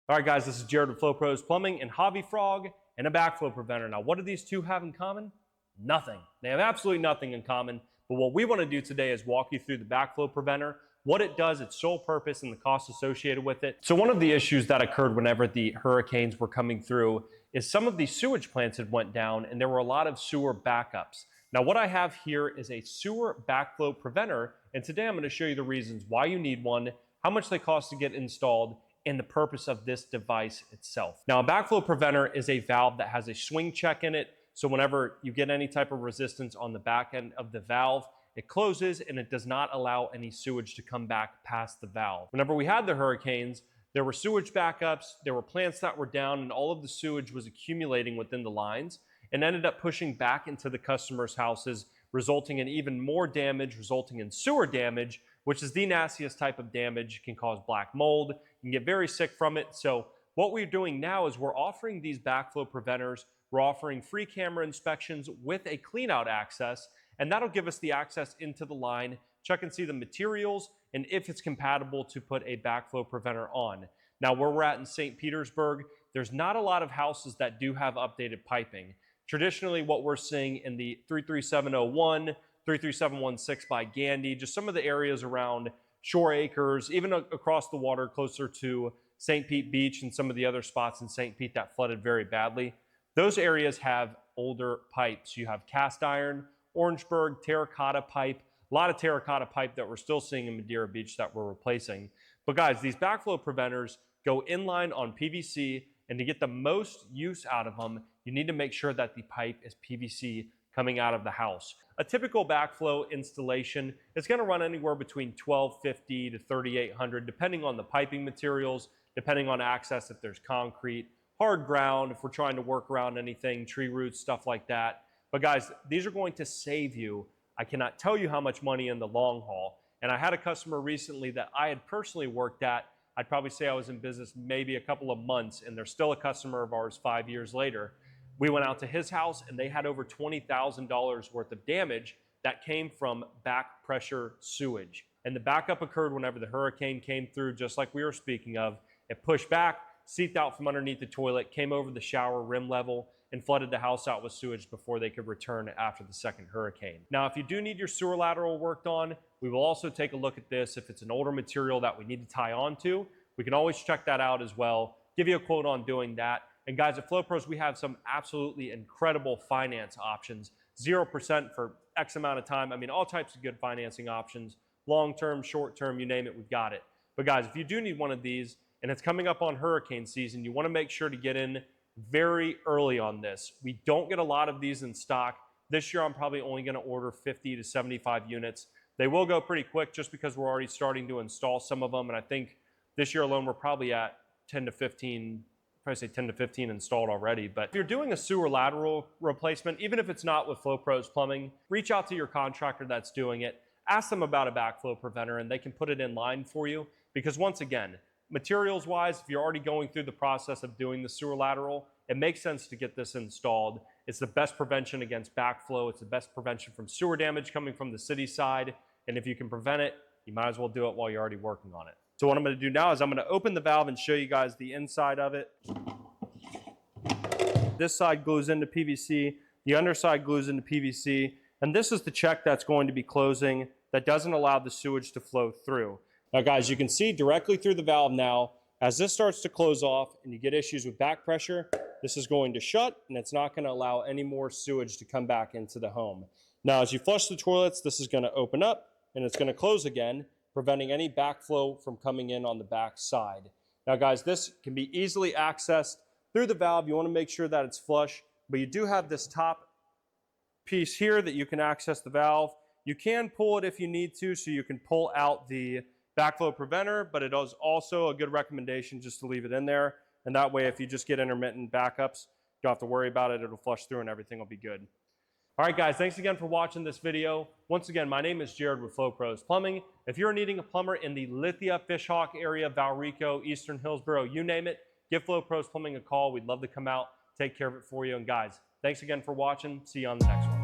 All right, guys, this is Jared with Flow Pros Plumbing and Hobby Frog and a backflow preventer. Now, what do these two have in common? Nothing. They have absolutely nothing in common. But what we want to do today is walk you through the backflow preventer, what it does, its sole purpose, and the cost associated with it. So one of the issues that occurred whenever the hurricanes were coming through is some of the sewage plants had went down and there were a lot of sewer backups. Now, what I have here is a sewer backflow preventer, and today I'm going to show you the reasons why you need one, how much they cost to get installed, and the purpose of this device itself. Now, a backflow preventer is a valve that has a swing check in it. So whenever you get any type of resistance on the back end of the valve, it closes and it does not allow any sewage to come back past the valve. Whenever we had the hurricanes, there were sewage backups, there were plants that were down, and all of the sewage was accumulating within the lines and ended up pushing back into the customers' houses, resulting in even more damage, resulting in sewer damage, which is the nastiest type of damage. It can cause black mold. You can get very sick from it. So what we're doing now is we're offering these backflow preventers. We're offering free camera inspections with a cleanout access, and that'll give us the access into the line, check and see the materials, and if it's compatible to put a backflow preventer on. Now, where we're at in St. Petersburg, there's not a lot of houses that do have updated piping. Traditionally, what we're seeing in the 33701, 33716 by Gandy, just some of the areas around Shore Acres, even across the water closer to St. Pete Beach and some of the other spots in St. Pete that flooded very badly, those areas have older pipes. You have cast iron, Orangeburg, terracotta pipe, a lot of terracotta pipe that we're still seeing in Madeira Beach that we're replacing. But guys, these backflow preventers go inline on PVC, and to get the most use out of them, you need to make sure that the pipe is PVC coming out of the house. A typical backflow installation is going to run anywhere between $1,250 to $3,800, depending on the piping materials, depending on access, if there's concrete, hard ground, if we're trying to work around anything, tree roots, stuff like that. But guys, these are going to save you, I cannot tell you how much money in the long haul. And I had a customer recently that I had personally worked at. I'd probably say I was in business maybe a couple of months, and they're still a customer of ours 5 years later. We went out to his house and they had over $20,000 worth of damage that came from back pressure sewage. And the backup occurred whenever the hurricane came through, just like we were speaking of. It pushed back, seeped out from underneath the toilet, came over the shower rim level, and flooded the house out with sewage before they could return after the second hurricane. Now, if you do need your sewer lateral worked on, we will also take a look at this. If it's an older material that we need to tie onto, we can always check that out as well, give you a quote on doing that. And guys, at Flow Pros, we have some absolutely incredible finance options. 0% for X amount of time. I mean, all types of good financing options. Long-term, short-term, you name it, we've got it. But guys, if you do need one of these, and it's coming up on hurricane season, you want to make sure to get in very early on this. We don't get a lot of these in stock. This year, I'm probably only going to order 50 to 75 units. They will go pretty quick just because we're already starting to install some of them. And I think this year alone, we're probably at 10 to 15 installed already. But if you're doing a sewer lateral replacement, even if it's not with Flow Pros Plumbing, reach out to your contractor that's doing it. Ask them about a backflow preventer and they can put it in line for you. Because once again, materials wise, if you're already going through the process of doing the sewer lateral, it makes sense to get this installed. It's the best prevention against backflow. It's the best prevention from sewer damage coming from the city side. And if you can prevent it, you might as well do it while you're already working on it. So what I'm going to do now is I'm going to open the valve and show you guys the inside of it. This side glues into PVC, the underside glues into PVC, and this is the check that's going to be closing that doesn't allow the sewage to flow through. Now guys, you can see directly through the valve now, as this starts to close off and you get issues with back pressure, this is going to shut and it's not going to allow any more sewage to come back into the home. Now as you flush the toilets, this is going to open up and it's going to close again, preventing any backflow from coming in on the back side. Now guys, this can be easily accessed through the valve. You want to make sure that it's flush, but you do have this top piece here that you can access the valve. You can pull it if you need to, so you can pull out the backflow preventer, but it is also a good recommendation just to leave it in there. And that way, if you just get intermittent backups, you don't have to worry about it. It'll flush through and everything will be good. All right, guys, thanks again for watching this video. Once again, my name is Jared with Flow Pros Plumbing. If you're needing a plumber in the Lithia, Fishhawk area, Valrico, Eastern Hillsborough, you name it, give Flow Pros Plumbing a call. We'd love to come out, take care of it for you. And guys, thanks again for watching. See you on the next one.